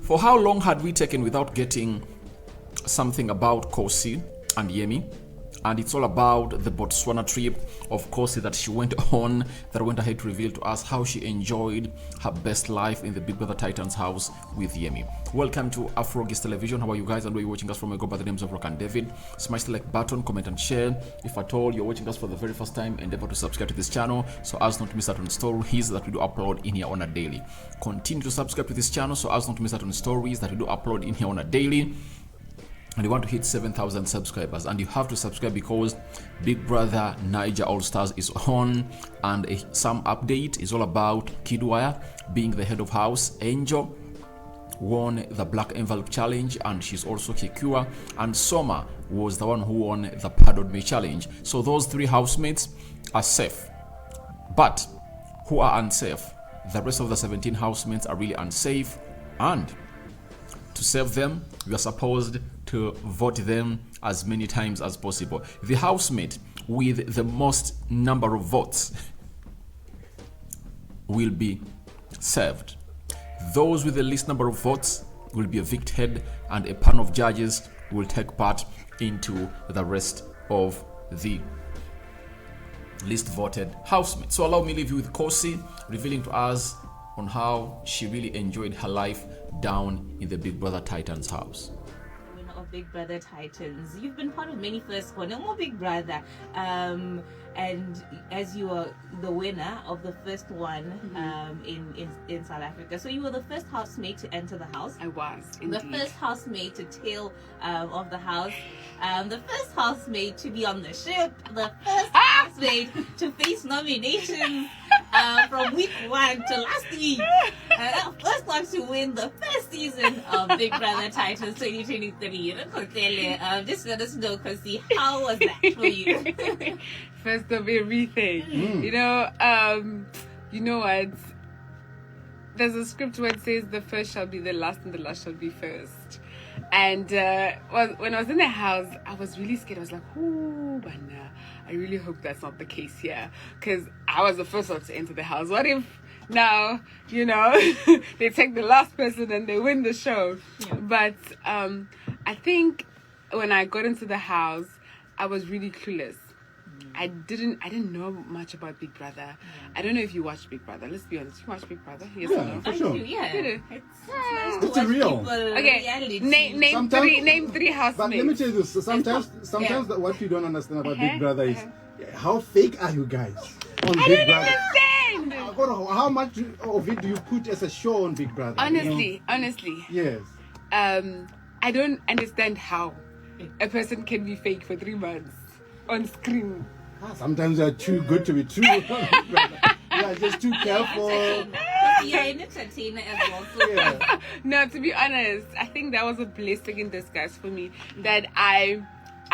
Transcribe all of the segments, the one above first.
For how long had we taken without getting something about Khosi and Yemi? And it's all about the Botswana trip of Khosi that she went on, that went ahead to reveal to us how she enjoyed her best life in the Big Brother Titans house with Yemi. Welcome to Afro Television. How are you guys? And where you're watching us from, I go by the names of Rock and David. Smash the like button, comment and share. If at all you're watching us for the very first time, endeavor to subscribe to this channel so as not to miss out on stories that we do upload in here on a daily. Continue to subscribe to this channel so as not to miss out on stories that we do upload in here on a daily. And you want to hit 7,000 subscribers, and you have to subscribe because Big Brother Niger All Stars is on, and some update is all about Kidwaya being the head of house. Angel won the Black Envelope Challenge, and she's also Kekua, and Soma was the one who won the Pardon Me Challenge. So those three housemates are safe, but who are unsafe? The rest of the 17 housemates are really unsafe, and to save them, we are supposed to vote them as many times as possible. The housemate with the most number of votes will be served. Those with the least number of votes will be evicted, and a panel of judges will take part into the rest of the least voted housemates. So allow me to leave you with Khosi revealing to us on how she really enjoyed her life down in the Big Brother Titans house. Of Big Brother Titans, you've been part of many first one, no more Big Brother, and as you were the winner of the first one in South Africa, so you were the first housemate to enter the house. I was indeed. The first housemate to tail of the house, the first housemate to be on the ship, the first housemate to face nominations from week 1 to last week, first one to win the first season of Big Brother Titans 2023. Just let us know, Khosi, how was that for you? First of everything, you know what? There's a script where it says the first shall be the last and the last shall be first. And when I was in the house, I was really scared. I was like, oh, but no, I really hope that's not the case here, because I was the first one to enter the house. What if now, they take the last person and they win the show? Yeah. But I think when I got into the house, I was really clueless. I didn't know much about Big Brother. Yeah. I don't know if you watch Big Brother. Let's be honest. You watch Big Brother? Yes or no? For sure. Yeah. It's nice to it's watch real. Okay. Name three housemates. But let me tell you this. Sometimes what you don't understand about Big Brother is how fake are you guys on Big Brother? Understand. How much of it do you put as a show on Big Brother? Honestly. Yes. I don't understand how a person can be fake for 3 months on screen. Sometimes they're too good to be true. You're just too careful. You're an entertainer as well. So Yeah. No, to be honest, I think that was a blessing in disguise for me, that I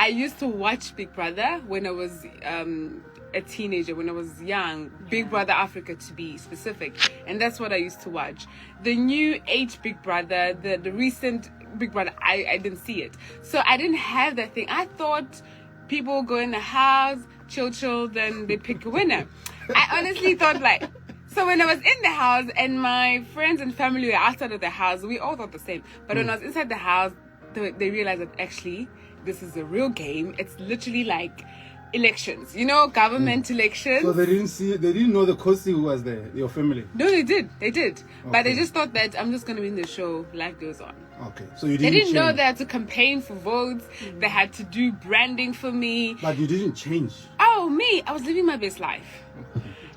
used to watch Big Brother when I was a teenager, when I was young. Big Brother Africa, to be specific, and that's what I used to watch. The new age Big Brother, the recent Big Brother, I didn't see it, so I didn't have that thing. I thought people go in the house, chill, then they pick a winner. I honestly thought like, so when I was in the house and my friends and family were outside of the house, we all thought the same. But when I was inside the house, they realized that actually this is a real game. It's literally like elections, government elections. So they didn't know the Khosi who was there, your family. No, they did. Okay. But they just thought that I'm just going to win the show, life goes on. Okay, so you They didn't know change. they had to campaign for votes. They had to do branding for me. But you didn't change. Oh, me, I was living my best life.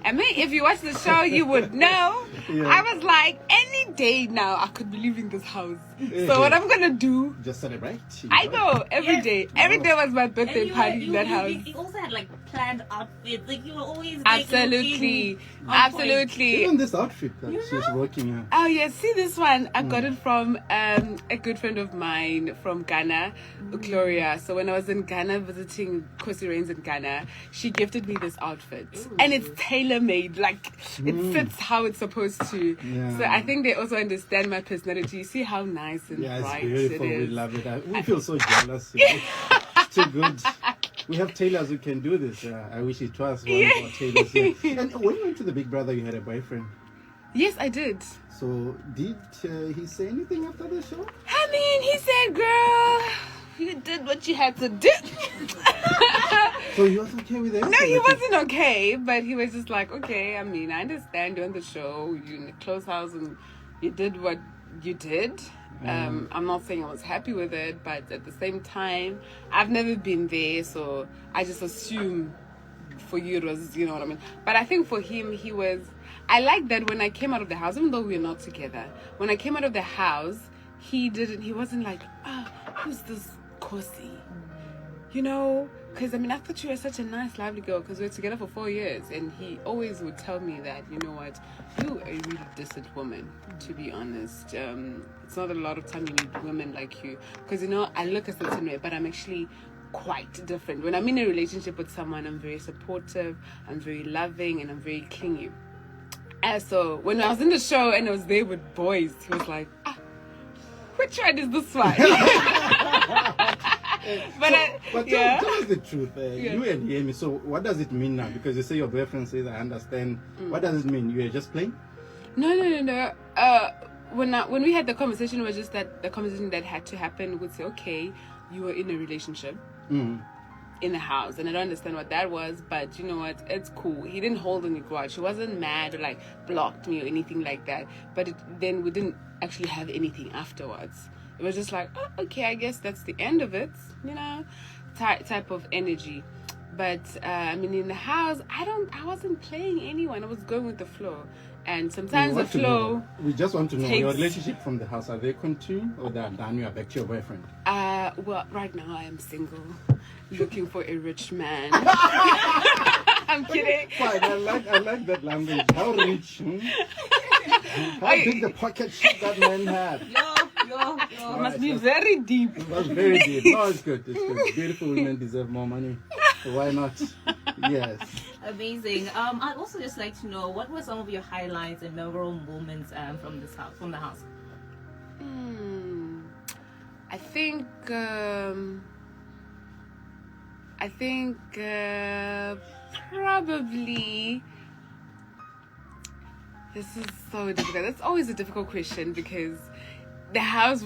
And me, if you watch the show, you would know. Yeah. I was like, any day now, I could be leaving this house. So what I'm gonna do? Just celebrate. I know every day. Every day was my birthday and party in that house. You also had like planned outfits. Like you were always Absolutely. Even this outfit that she's rocking here. Oh yeah, see this one? I got it from a good friend of mine from Ghana, Gloria. So when I was in Ghana visiting Khosi Reigns in Ghana, she gifted me this outfit. And it's tailor-made. Like it fits how it's supposed to. Yeah. So I think they also understand my personality. You see how nice and bright it's beautiful. it is. We love it. We feel so jealous. It's too good. We have tailors who can do this. I wish it was one of our tailors here. And when you went to the Big Brother, you had a boyfriend. Yes, I did. So did he say anything after the show? I mean, he said, girl, you did what you had to do. So he was okay with everything? No, he wasn't okay, but he was just like, okay, I mean, I understand you're on the show, you're in a close house, and you did what you did. I'm not saying I was happy with it, but at the same time, I've never been there, so I just assume for you it was, you know what I mean. But I think for him, he was, I like that when I came out of the house, even though we're not together, when I came out of the house, he wasn't like, who's this Khosi? You know, because I mean, I thought you were such a nice, lovely girl because we were together for 4 years. And he always would tell me that, you know what, you're a really decent woman, to be honest. It's not a lot of time you need women like you. Because, you know, I look a certain way, but I'm actually quite different. When I'm in a relationship with someone, I'm very supportive, I'm very loving, and I'm very clingy. And so when I was in the show and I was there with boys, he was like, which one is this one? But tell us the truth. You and Yemi, so what does it mean now? Because you say your boyfriend says, I understand. What does it mean? You are just playing? No. When we had the conversation, it was just that the conversation that had to happen would say, okay, you were in a relationship in the house, and I don't understand what that was, but you know what, it's cool. He didn't hold any grudge. He wasn't mad or like blocked me or anything like that. But then we didn't actually have anything afterwards. It was just like, oh, okay, I guess that's the end of it, you know, type of energy. But I mean, in the house, I wasn't playing anyone. I was going with the flow, and sometimes the flow. We just want to know your relationship from the house. Are they continuing, or they're done? You are back to your boyfriend. Well, right now I am single, looking for a rich man. I'm kidding. Fine, I like that language. How rich? How big the pocket that man had? It must be very deep. It was very deep. No, it's good. It's good. Beautiful women deserve more money. So why not? Yes. Amazing. I'd also just like to know, what were some of your highlights and memorable moments from the house? I think probably. This is so difficult. That's always a difficult question because the house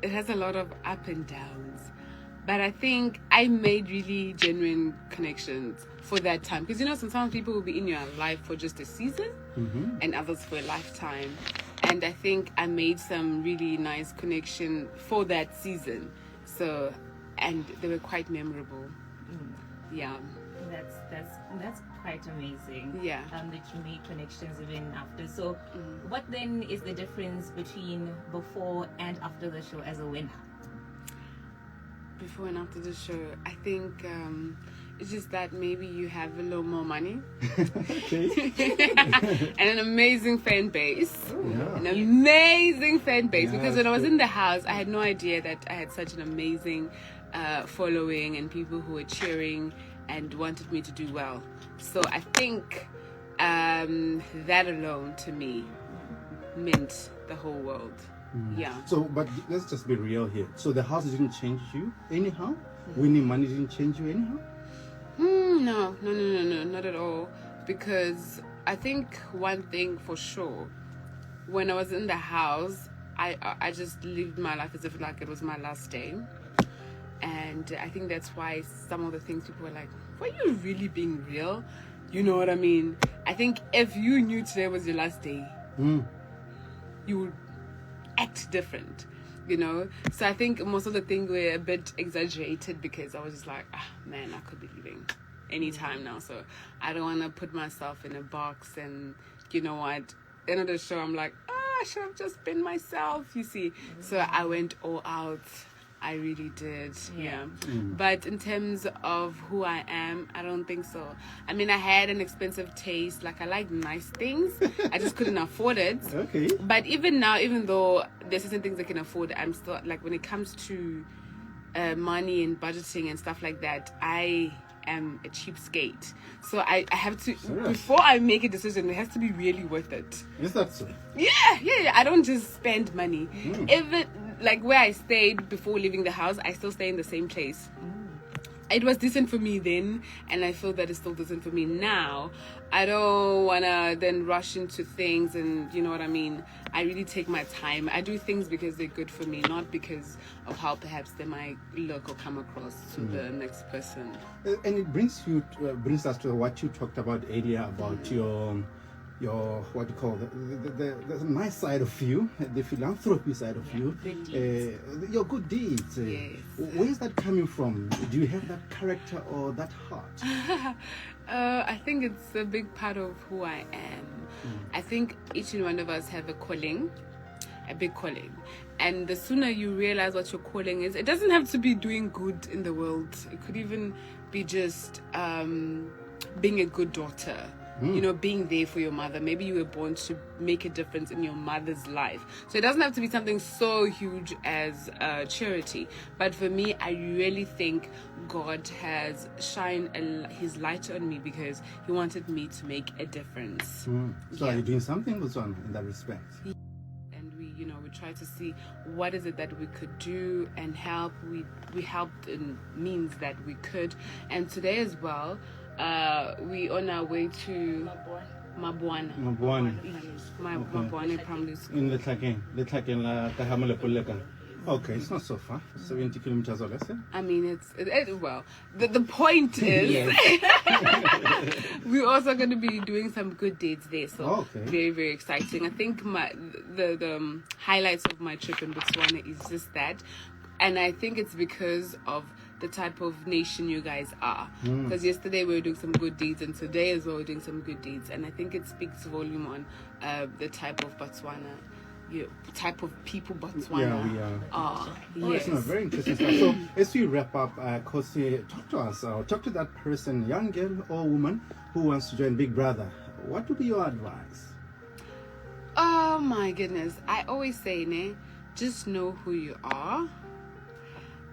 it has a lot of up and downs. But I think I made really genuine connections for that time. Because, you know, sometimes people will be in your life for just a season and others for a lifetime. And I think I made some really nice connection for that season. So, and they were quite memorable. Yeah. That's quite amazing. Yeah. That you made connections even after. So, what then is the difference between before and after the show as a winner? Before and after the show, I think it's just that maybe you have a little more money and an amazing fan base. Because when I was in the house, I had no idea that I had such an amazing following and people who were cheering and wanted me to do well. So I think that alone to me meant the whole world. Yeah. So, but let's just be real here. So the house didn't change you anyhow? Winning money didn't change you anyhow? No, not at all. Because I think one thing for sure, when I was in the house, I just lived my life as if like it was my last day. And I think that's why some of the things people were like, were you really being real? You know what I mean? I think if you knew today was your last day, you would act different, you know. So I think most of the things were a bit exaggerated because I was just like, man, I could be leaving anytime now. So I don't want to put myself in a box. And you know what, end of the show I'm like, I should have just been myself, you see. So I went all out. I really did, yeah. But in terms of who I am, I don't think so. I mean, I had an expensive taste. Like, I like nice things. I just couldn't afford it. Okay. But even now, even though there's certain things I can afford, I'm still, like, when it comes to money and budgeting and stuff like that, I am a cheapskate. So I have to, before I make a decision, it has to be really worth it. Is that so? Yeah. I don't just spend money. Even like where I stayed before leaving the house, I still stay in the same place. it was decent for me then, and I feel that it's still decent for me now. I don't want to then rush into things, and you know what I mean. I really take my time. I do things because they're good for me, not because of how perhaps they might look or come across to the next person. And it brings us to what you talked about earlier about your what do you call the nice side of you, the philanthropy side of you, good deeds. Your good deeds. Yes. Where is that coming from? Do you have that character or that heart? I think it's a big part of who I am. I think each and one of us have a calling, a big calling. And the sooner you realize what your calling is, it doesn't have to be doing good in the world. It could even be just being a good daughter. You know, being there for your mother. Maybe you were born to make a difference in your mother's life. So it doesn't have to be something so huge as charity. But for me, I really think God has shined his light on me because he wanted me to make a difference. So are you doing something, Botswana, in that respect? And we try to see what is it that we could do and help. We helped in means that we could. And today as well, we on our way to Mabwana. Mabwana primary school. In Letlakeng la Kahamolepoleka. Okay, it's not so far. 70 kilometers or less. I mean, well, the point is, we're also going to be doing some good deeds there. So very, very exciting. I think the highlights of my trip in Botswana is just that. And I think it's because of the type of nation you guys are. Because yesterday we were doing some good deeds, and today as well we're doing some good deeds. And I think it speaks volume on the type of Botswana, type of people Botswana are. Yes. Very interesting stuff. So as we wrap up, Khosi, talk to us, talk to that person, young girl or woman who wants to join Big Brother. What would be your advice? Oh my goodness. I always say, just know who you are.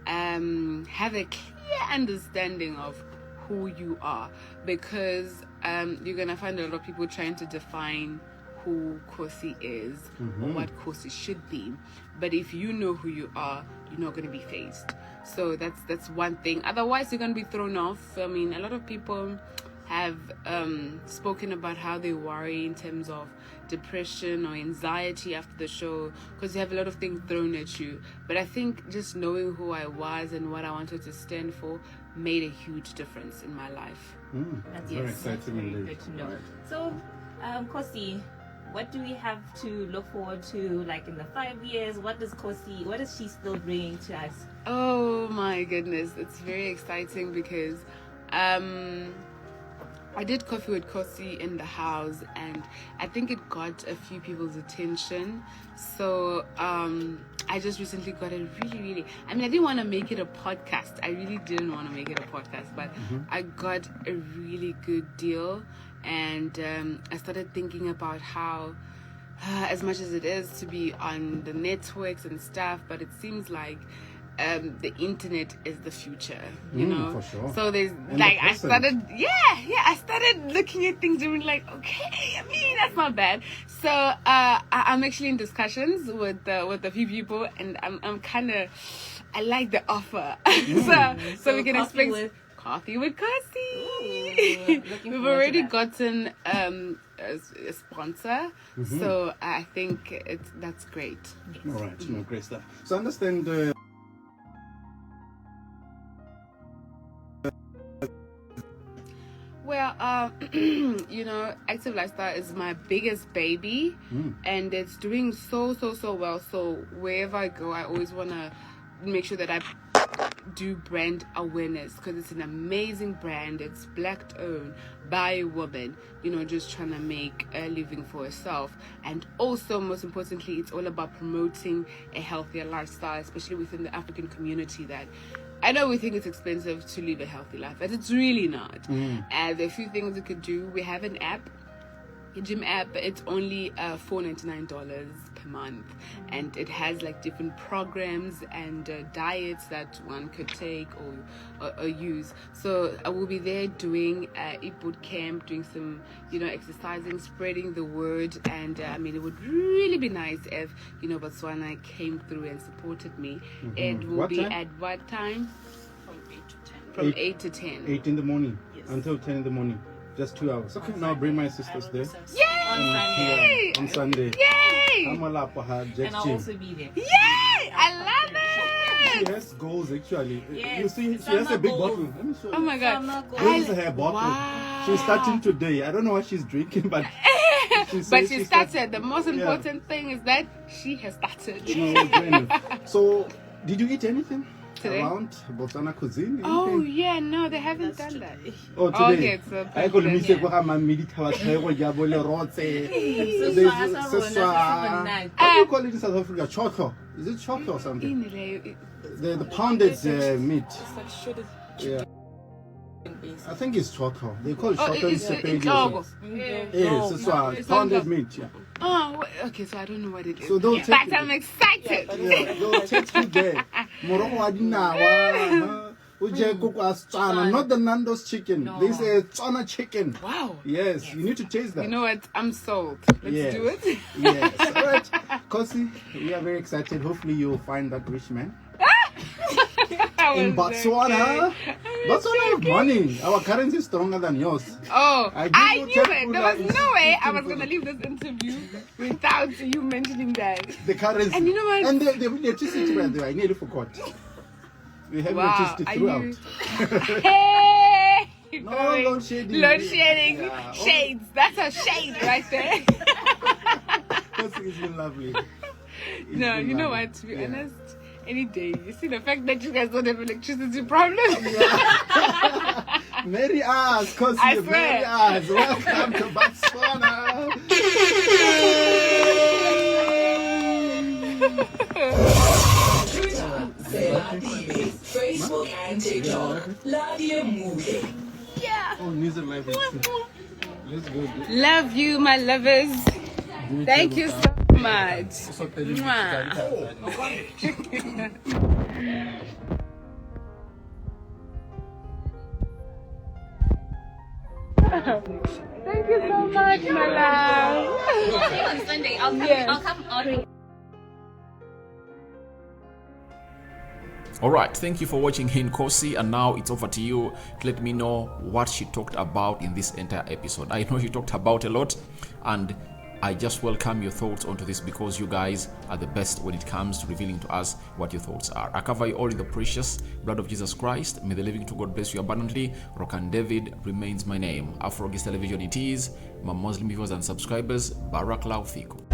Have a clear understanding of who you are, because you're gonna find a lot of people trying to define who Khosi is or what Khosi should be. But if you know who you are, you're not gonna be phased. So that's one thing. Otherwise, you're gonna be thrown off. I mean, a lot of people have spoken about how they worry in terms of depression or anxiety after the show, because you have a lot of things thrown at you. But I think just knowing who I was and what I wanted to stand for made a huge difference in my life. That's very exciting indeed. good to know. So, Khosi, what do we have to look forward to, like in the 5 years? What is she still bringing to us? Oh my goodness, it's very exciting because I did Coffee with Khosi in the house, and I think it got a few people's attention. So I just recently got a really, I didn't want to make it a podcast. I really didn't want to make it a podcast, but I got a really good deal. And I started thinking about how, as much as it is to be on the networks and stuff, but it seems like the internet is the future, you know. For sure. So there's I started looking at things and being like, okay, that's not bad. So I'm actually in discussions with a few people, and I like the offer. so we can expect Coffee with Khosi. We've already gotten a sponsor, so I think that's great. All right, great stuff. So I understand. Well, Active Lifestyle is my biggest baby, and it's doing so well. So wherever I go, I always want to make sure that I do brand awareness, because it's an amazing brand. It's black owned by a woman, just trying to make a living for herself. And also, most importantly, it's all about promoting a healthier lifestyle, especially within the African community. That I know we think it's expensive to live a healthy life, but it's really not. And there are a few things you could do. We have an app, a gym app. It's only $4.99 per month, and it has like different programs and diets that one could take or use. So I will be there doing a boot camp, doing some exercising, spreading the word. And it would really be nice if Botswana came through and supported me. It will What be time? at what time? From 8 to 10. from 8 to 10. 8 in the morning Yes. until 10 in the morning. Just 2 hours. Okay, now bring my sisters there. Yay! On Sunday. Yay! I'm a lap Jack And I'll Jim. also be there. Yay! I love She it! has goals actually. Yes, You see, she summer has a big goals. bottle. Let me show Oh you. my god. Summer goals. This is her bottle. Wow. She's starting today. I don't know what she's drinking, but But says she she started. The most Yeah. important thing is that she has started. No, genuine. So, did you eat anything Today? around Botswana cuisine? Oh Anything? yeah, no, they haven't done that. Oh, Okay, today. it's a I could miss it. yeah. What Seswa, do you call it in South Africa? Chotho. Is it chotho or something? The pounded meat. Yeah. I think it's chotho. They call it Oh, chotho in it's Sepedi. Togo. Yes, it's pounded meat. Yeah. Oh, okay, so I don't know what it is. So don't take but it. I'm excited. Yeah, they'll take you there. Morogo wa dinawa, uje kuku Tswana, not the Nando's chicken. No. They say Tswana chicken. Wow. Yes, you need to taste that. You know what? I'm sold. Let's Yes. do it. Yes. All right. Khosi, we are very excited. Hopefully you'll find that rich man. In Botswana. Botswana have money. Our currency is stronger than yours. Oh, I I give knew you it. 10 There was pula no is way I 15 was going to pula. leave this interview without you mentioning that. The currency. And you know what? And the electricity, by the way, I nearly forgot. We have Wow. electricity Are throughout. you... Hey! No, Going- load shedding. Load shedding. Yeah. Shades. That's a shade right there. Khosi, it's been lovely. It's No, been you know lovely. what? To be Yeah. honest, any day. You see the fact that you guys don't have electricity problem. Marry us, Khosi, I marry swear. us. Welcome to Botswana. Facebook and TikTok. Ladia Mude. Yeah. Oh, News and Life is true. Let's go. Love you, my lovers. Thank you so much. Mwah. Thank you so much, my love. on Sunday. I'll come. Yes. I'll come out. Alright, thank you for watching Hin Khosi, and now it's over to you to let me know what she talked about in this entire episode. I know she talked about a lot, and I just welcome your thoughts onto this because you guys are the best when it comes to revealing to us what your thoughts are. I cover you all in the precious blood of Jesus Christ. May the living to God bless you abundantly. Rock and David remains my name. Afro Television it is. My Muslim viewers and subscribers, Barakallahu Fikum.